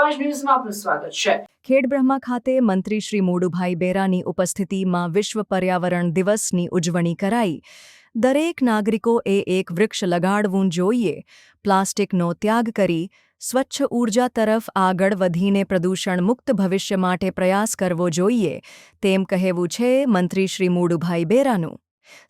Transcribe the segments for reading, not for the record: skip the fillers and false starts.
સમાજ ન્યૂઝમાં આપનું સ્વાગત છે। ખેડબ્રહ્મા ખાતે મંત્રી શ્રી મોડુભાઈ બેરાની ઉપસ્થિતિમાં વિશ્વ પર્યાવરણ દિવસની ઉજવણી કરાઈ। દરેક નાગરિકોએ એક વૃક્ષ લગાડવું જોઈએ, પ્લાસ્ટિકનો ત્યાગ કરી સ્વચ્છ ઊર્જા તરફ આગળ વધીને પ્રદૂષણ મુક્ત ભવિષ્ય માટે પ્રયાસ કરવો જોઈએ, તેમ કહેવું છે મંત્રી શ્રી મોડુભાઈ બેરાનું।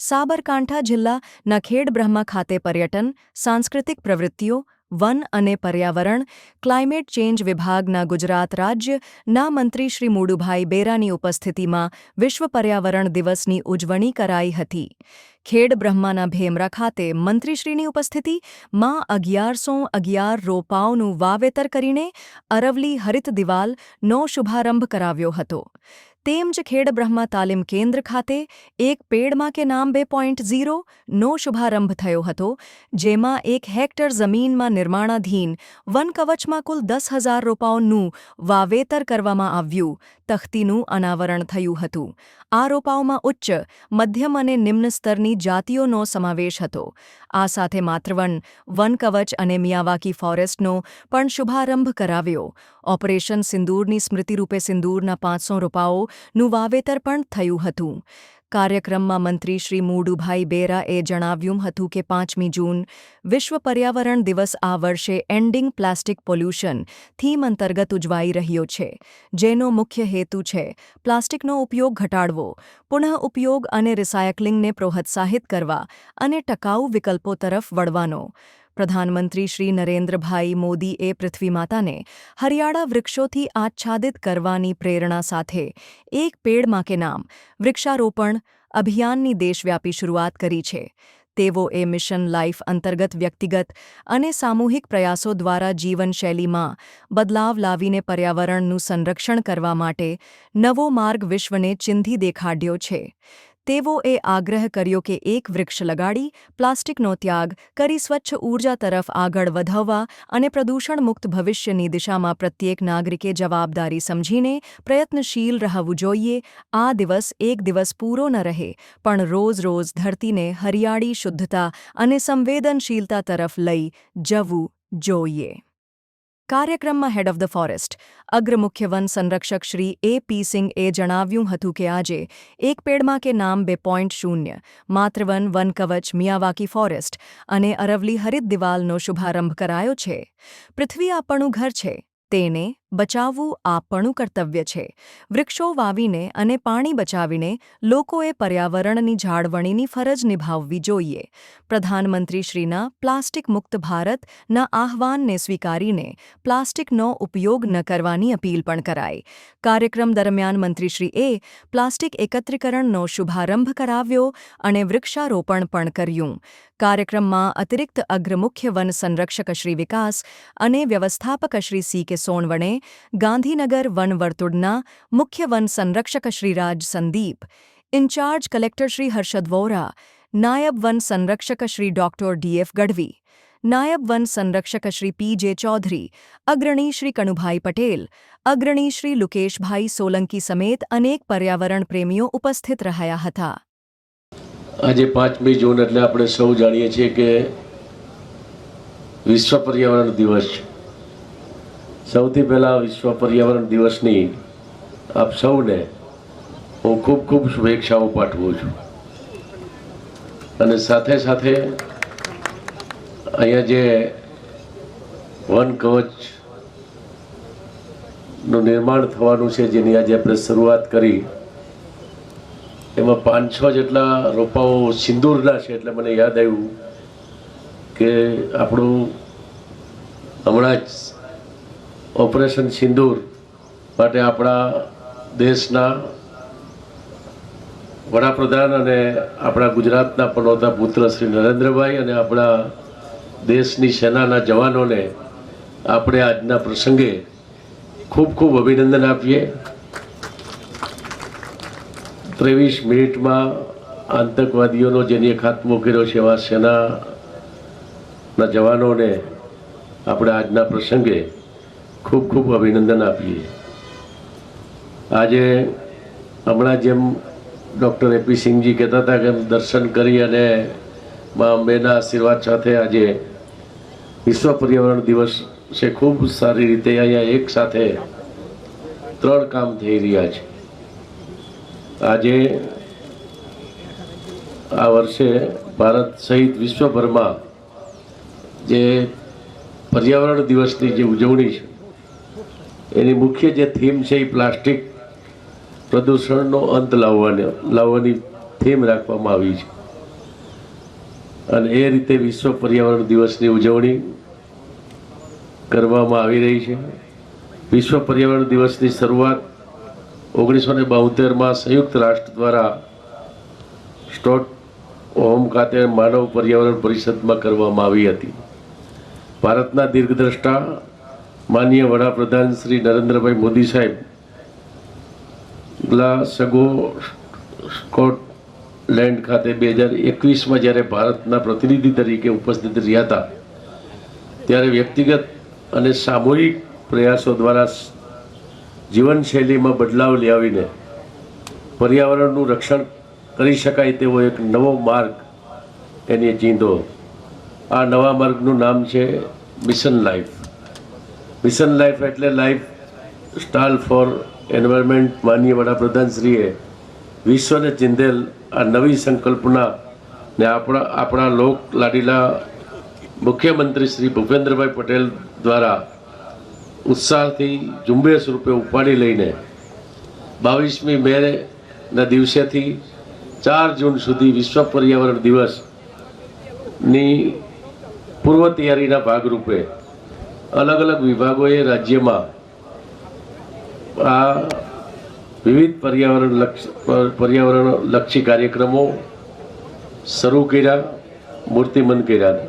સાબરકાંઠા જિલ્લાના ખેડબ્રહ્મા ખાતે પર્યટન, સાંસ્કૃતિક પ્રવૃત્તિઓ, વન અને પર્યાવરણ, ક્લાઇમેટ ચેન્જ વિભાગના ગુજરાત રાજ્યના મંત્રી શ્રી મોડુભાઈ બેરાની ઉપસ્થિતિમાં વિશ્વ પર્યાવરણ દિવસની ઉજવણી કરાઈ હતી। ખેડબ્રહ્માના ભેમરા ખાતે મંત્રીશ્રીની ઉપસ્થિતિમાં 1111 રોપાઓનું વાવેતર કરીને અરવલ્લી હરિત દિવાલનો શુભારંભ કરાવ્યો હતો। તેમજ ખેડબ્રહ્મા તાલીમ કેન્દ્ર ખાતે એક પેડમાં કે નામ 2.0 નો શુભારંભ થયો હતો, જેમાં 1 હેક્ટર જમીનમાં નિર્માણાધીન વન કવચમાં કુલ 10,000 રોપાઓનું વાવેતર કરવામાં આવ્યું, તખ્તીનું અનાવરણ થયું હતું। આ રોપાઓમાં ઉચ્ચ, મધ્યમ અને નિમ્ન સ્તરની જાતિઓનો સમાવેશ હતો। આ સાથે માતૃવન, વન કવચ અને મિયાવાકી ફોરેસ્ટનો પણ શુભારંભ કરાવ્યો। ઓપરેશન સિંદૂરની સ્મૃતિરૂપે સિંદૂરના 500 રોપાઓનું વાવેતર પણ થયું હતું। કાર્યક્રમમાં મંત્રી શ્રી મોડુભાઈ બેરાએ જણાવ્યું હતું કે 5મી જૂન વિશ્વ પર્યાવરણ દિવસ આ વર્ષે એન્ડિંગ પ્લાસ્ટિક પોલ્યુશન થીમ અંતર્ગત ઉજવાઈ રહ્યો છે, જેનો મુખ્ય હેતુ છે પ્લાસ્ટિકનો ઉપયોગ ઘટાડવો, પુનઃ ઉપયોગ અને રિસાયકલિંગને પ્રોત્સાહિત કરવા અને ટકાઉ વિકલ્પો તરફ વળવાનો। પ્રધાનમંત્રી શ્રી નરેન્દ્રભાઈ મોદીએ પૃથ્વી માતાને હરિયાળા વૃક્ષોથી આચ્છાદિત કરવાની પ્રેરણા સાથે એક પેડમાં કે નામ વૃક્ષારોપણ અભિયાનની દેશવ્યાપી શરૂઆત કરી છે। તેઓએ મિશન લાઇફ અંતર્ગત વ્યક્તિગત અને સામૂહિક પ્રયાસો દ્વારા જીવનશૈલીમાં બદલાવ લાવીને પર્યાવરણનું સંરક્ષણ કરવા માટે નવો માર્ગ વિશ્વને ચિંધી દેખાડ્યો છે। તેઓએ આગ્રહ કર્યો કે એક વૃક્ષ લગાડી પ્લાસ્ટિકનો ત્યાગ કરી સ્વચ્છ ઊર્જા તરફ આગળ વધવા અને પ્રદૂષણ મુક્ત ભવિષ્યની દિશામાં પ્રત્યેક નાગરિકે જવાબદારી સમજીને પ્રયત્નશીલ રહેવું જોઈએ। આ દિવસ એક દિવસ પૂરો ન રહે, પણ રોજ રોજ ધરતીને હરિયાળી, શુદ્ધતા અને સંવેદનશીલતા તરફ લઈ જવું જોઈએ। કાર્યક્રમમાં હેડ ઓફ ધ ફોરેસ્ટ અગ્ર મુખ્ય વન સંરક્ષક શ્રી A.P. સિંઘે જણાવ્યું હતું કે આજે એક પેડમાં કે નામ 2.0 માતૃવન, વન કવચ, મિયાવાકી ફોરેસ્ટ અને અરવલ્લી હરિત દિવાલનો શુભારંભ કરાયો છે। પૃથ્વી આપણું ઘર છે, તેને બચાવવું આપણું કર્તવ્ય છે। વૃક્ષો વાવીને અને પાણી બચાવીને લોકોએ પર્યાવરણની જાળવણીની ફરજ નિભાવવી જોઈએ। પ્રધાનમંત્રીશ્રીના પ્લાસ્ટિક મુક્ત ભારતના આહ્વાનને સ્વીકારીને પ્લાસ્ટિકનો ઉપયોગ ન કરવાની અપીલ પણ કરાઈ। કાર્યક્રમ દરમિયાન મંત્રીશ્રીએ પ્લાસ્ટિક એકત્રીકરણનો શુભારંભ કરાવ્યો અને વૃક્ષારોપણ પણ કર્યું। કાર્યક્રમમાં અતિરિક્ત અગ્ર મુખ્ય વન સંરક્ષક શ્રી વિકાસ અને વ્યવસ્થાપક શ્રી C.K. સોનવણે, ગાંધીનગર વન વર્તુળના મુખ્ય વન સંરક્ષક શ્રી રાજ સંદીપ, ઇન્ચાર્જ કલેક્ટર શ્રી હર્ષદ વોરા, નાયબ વન સંરક્ષક શ્રી ડોક્ટર D.F. ગઢવી, નાયબ વન સંરક્ષક શ્રી P.J. ચૌધરી, અગ્રણી શ્રી કનુભાઈ પટેલ, અગ્રણી શ્રી લુકેશભાઈ સોલંકી સમેત અનેક પર્યાવરણ પ્રેમીઓ ઉપસ્થિત રહ્યા હતા। આજે 5મી જૂન એટલે આપણે સૌ જાણીએ છીએ કે વિશ્વ પર્યાવરણ દિવસ છે। સૌથી પહેલા વિશ્વ પર્યાવરણ દિવસની આપ સૌને હું ખૂબ ખૂબ શુભેચ્છાઓ પાઠવું છું અને સાથે સાથે અહીંયા જે વન કવચનું નિર્માણ થવાનું છે, જેની આજે આપણે શરૂઆત કરી, એમાં 500 જેટલા રોપાઓ સિંદૂરના છે। એટલે મને યાદ આવ્યું કે આપણું હમણાં જ ઓપરેશન સિંદૂર માટે આપણા દેશના વડાપ્રધાન અને આપણા ગુજરાતના પનોતા પુત્ર શ્રી નરેન્દ્રભાઈ અને આપણા દેશની સેનાના જવાનોને આપણે આજના પ્રસંગે ખૂબ ખૂબ અભિનંદન આપીએ। 23 મિનિટમાં આતંકવાદીઓનો જેની ખાત્મો કર્યો છે, એવા સેનાના જવાનોને આપણે આજના પ્રસંગે ખૂબ ખૂબ અભિનંદન આપીએ। આજે હમણાં જેમ ડૉક્ટર A.P. સિંઘજી કહેતા હતા કે દર્શન કરી અને મા અંબેના આશીર્વાદ સાથે આજે વિશ્વ પર્યાવરણ દિવસ છે ખૂબ સારી રીતે અહીંયા એક સાથે 3 કામ થઈ રહ્યા છે. આજે આ વર્ષે ભારત સહિત વિશ્વભરમાં જે પર્યાવરણ દિવસની જે ઉજવણી છે એની મુખ્ય જે થીમ છે એ પ્લાસ્ટિક પ્રદૂષણનો અંત લાવવાની થીમ રાખવામાં આવી છે. અને એ રીતે વિશ્વ પર્યાવરણ દિવસની ઉજવણી કરવામાં આવી રહી છે. વિશ્વ પર્યાવરણ દિવસની શરૂઆત 1972માં સંયુક્ત રાષ્ટ્ર દ્વારા સ્ટોકહોમ ખાતે માનવ પર્યાવરણ પરિષદમાં કરવામાં આવી હતી. ભારતના દીર્ઘદ્રષ્ટા માનનીય વડાપ્રધાન શ્રી નરેન્દ્રભાઈ મોદી સાહેબ ગ્લાસગો સ્કોટલેન્ડ ખાતે 2021માં જ્યારે ભારતના પ્રતિનિધિ તરીકે ઉપસ્થિત રહ્યા હતા ત્યારે વ્યક્તિગત અને સામૂહિક પ્રયાસો દ્વારા જીવનશૈલીમાં બદલાવ લાવીને પર્યાવરણનું રક્ષણ કરી શકાય તેવો એક નવો માર્ગ એને ચીંધો. આ નવા માર્ગનું નામ છે મિશન લાઈફ. મિશન લાઈફ એટલે લાઈફ સ્ટાઇલ ફોર એન્વાયરમેન્ટ. માનનીય વડાપ્રધાનશ્રીએ વિશ્વને ચીંધેલ આ નવી સંકલ્પના ને આપણા લોક લાડીલા મુખ્યમંત્રી શ્રી ભૂપેન્દ્રભાઈ પટેલ દ્વારા ઉત્સાહથી ઝુંબેશ રૂપે ઉપાડી લઈને 22મી મેના દિવસેથી 4 જૂન સુધી વિશ્વ પર્યાવરણ દિવસની પૂર્વ તૈયારીના ભાગરૂપે અલગ અલગ વિભાગોએ રાજ્યમાં આ વિવિધ પર્યાવરણલક્ષી કાર્યક્રમો શરૂ કર્યા, મૂર્તિમંત કર્યા.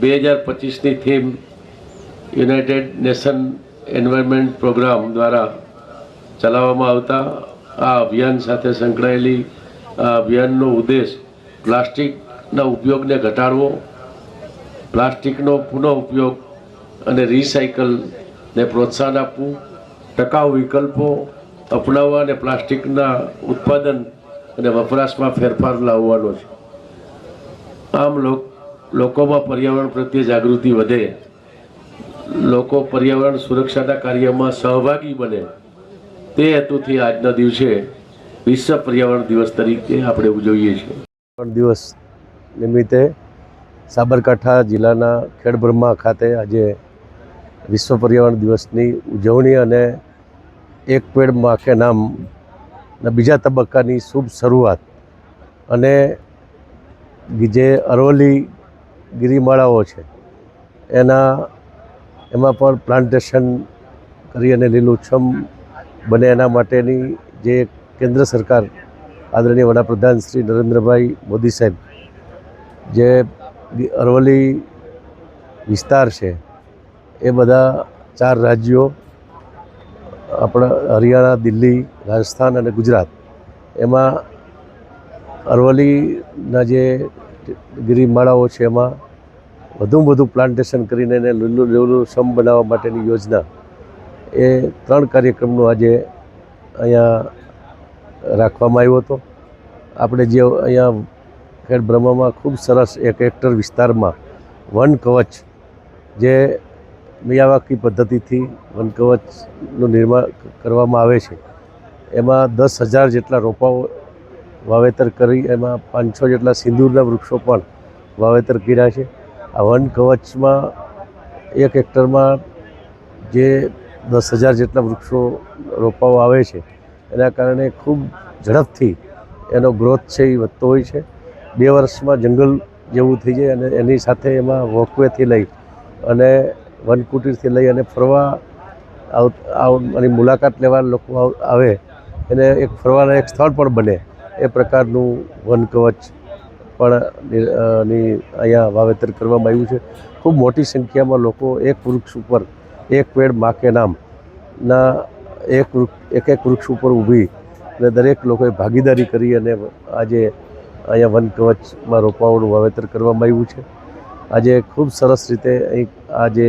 2025ની theme United Nation Environment Programme દ્વારા ચલાવવામાં આવતા આ અભિયાન સાથે સંકળાયેલી આ અભિયાનનો ઉદ્દેશ પ્લાસ્ટિકના ઉપયોગને ઘટાડવો, પ્લાસ્ટિકનો પુનઃ ઉપયોગ અને રિસાયકલને પ્રોત્સાહન આપવું, ટકાઉ વિકલ્પો અપનાવવા અને પ્લાસ્ટિકના ઉત્પાદન અને વપરાશમાં ફેરફાર લાવવાનો છે. આમ લોકોમાં પર્યાવરણ પ્રત્યે જાગૃતિ વધે, લોકો પર્યાવરણ સુરક્ષાના કાર્યમાં સહભાગી બને, તે હેતુથી આજના દિવસે વિશ્વ પર્યાવરણ દિવસ તરીકે આપણે ઉજવીએ છીએ. દિવસ નિમિત્તે સાબરકાંઠા જિલ્લાના ખેડબ્રહ્મા ખાતે આજે વિશ્વ પર્યાવરણ દિવસની ઉજવણી અને એક પેડ માં કે નામના બીજા તબક્કાની શુભ શરૂઆત અને જે અરવલ્લી ગિરિમાળાઓ છે એમાં પણ પ્લાન્ટેશન કરી અને લીલુંછમ બને એના માટેની જે કેન્દ્ર સરકાર આદરણીય વડાપ્રધાન શ્રી નરેન્દ્રભાઈ મોદી સાહેબ જે અરવલ્લી વિસ્તાર છે એ બધા 4 રાજ્યો આપણા હરિયાણા, દિલ્હી, રાજસ્થાન અને ગુજરાત એમાં અરવલ્લીના જે ગિરિમાળાઓ છે એમાં વધુમાં વધુ પ્લાન્ટેશન કરીને એને લીલુંછમ બનાવવા માટેની યોજના એ 3 કાર્યક્રમનો આજે અહીંયા રાખવામાં આવ્યો હતો. આપણે જે અહીંયા ખેડબ્રહ્મામાં ખૂબ સરસ એક હેક્ટર વિસ્તારમાં વન કવચ જે મિયાવાકી પદ્ધતિથી વન કવચનું નિર્માણ કરવામાં આવે છે એમાં 10,000 જેટલા રોપાઓ વાવેતર કરી એમાં 500 જેટલા સિંદૂરના વૃક્ષો પણ વાવેતર કર્યા છે. આ વન કવચમાં એક હેક્ટરમાં જે 10,000 જેટલા વૃક્ષો રોપાઓ આવે છે એના કારણે ખૂબ ઝડપથી એનો ગ્રોથ છે એ વધતો હોય છે. 2 વર્ષમાં જંગલ જેવું થઈ જાય અને એની સાથે એમાં વોકવેથી લઈ અને વનકુટીરથી લઈ અને ફરવા અને મુલાકાત લેવા લોકો આવે એને એક ફરવાના એક સ્થળ પણ બને એ પ્રકારનું વન કવચ પણ અહીંયા વાવેતર કરવામાં આવ્યું છે. ખૂબ મોટી સંખ્યામાં લોકો એક વૃક્ષ ઉપર એક પેડ માં કે નામના એક વૃક્ષ ઉપર ઊભી અને દરેક લોકોએ ભાગીદારી કરી અને આજે અહીંયા વન કવચમાં રોપાઓનું વાવેતર કરવામાં આવ્યું છે. આજે ખૂબ સરસ રીતે અહીં આજે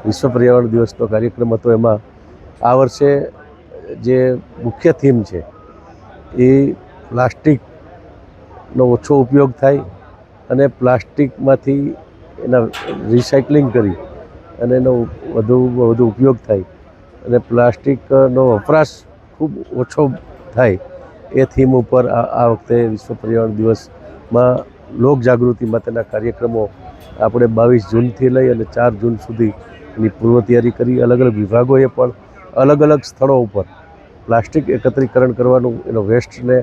વિશ્વ પર્યાવરણ દિવસનો કાર્યક્રમ હતો એમાં આ વર્ષે જે મુખ્ય થીમ છે એ પ્લાસ્ટિકનો ઓછો ઉપયોગ થાય અને પ્લાસ્ટિકમાંથી એના રિસાયકલિંગ કરી અને એનો વધુ ઉપયોગ થાય અને પ્લાસ્ટિકનો વપરાશ ખૂબ ઓછો થાય એ થીમ ઉપર આ વખતે વિશ્વ પર્યાવરણ દિવસમાં લોકજાગૃતિ માટેના કાર્યક્રમો આપણે 22 જૂનથી લઈ અને 4 જૂન સુધી એની પૂર્વ તૈયારી કરી. અલગ અલગ વિભાગોએ પણ અલગ અલગ સ્થળો ઉપર પ્લાસ્ટિક એકત્રીકરણ કરવાનું, એનો વેસ્ટને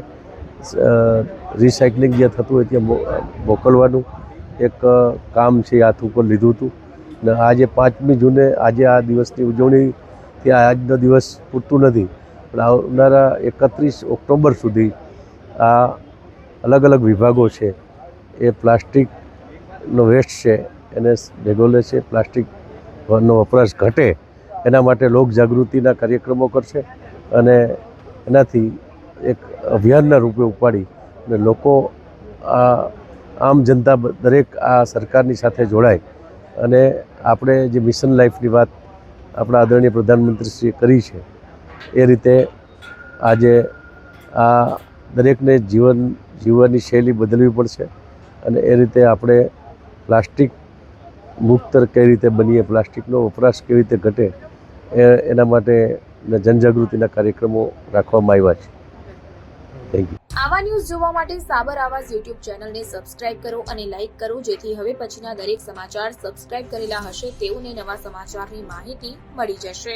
રિસાયકલિંગ જ્યાં થતું હોય ત્યાં મોકલવાનું એક કામ છે હાથ ઉપર લીધું હતું. ને આજે 5મી જૂને આજે આ દિવસની ઉજવણી ત્યાં આજનો દિવસ પૂરતું નથી, પણ આવનારા 31 ઓક્ટોબર સુધી આ અલગ અલગ વિભાગો છે એ પ્લાસ્ટિકનો વેસ્ટ છે એને ભેગો લે છે, પ્લાસ્ટિકનો વપરાશ ઘટે એના માટે લોકજાગૃતિના કાર્યક્રમો કરશે અને એનાથી એક અભિયાનના રૂપે ઉપાડી અને લોકો આમ જનતા દરેક આ સરકારની સાથે જોડાય અને આપણે જે મિશન લાઈફની વાત આપણા આદરણીય પ્રધાનમંત્રીશ્રીએ કરી છે એ રીતે આજે આ દરેકને જીવવાની શૈલી બદલવી પડશે અને એ રીતે આપણે પ્લાસ્ટિક મુક્ત કઈ રીતે બનીએ, પ્લાસ્ટિકનો વપરાશ કેવી રીતે ઘટે એના માટે જનજાગૃતિના કાર્યક્રમો રાખવામાં આવ્યા છે. Thank you. આવા ન્યૂઝ જોવા માટે સાબર આવાઝ યુટ્યુબ ચેનલને સબસ્ક્રાઇબ કરો અને લાઇક કરો, જેથી હવે પછીના દરેક સમાચાર સબસ્ક્રાઇબ કરેલા હશે તેઓને નવા સમાચારની માહિતી મળી જશે.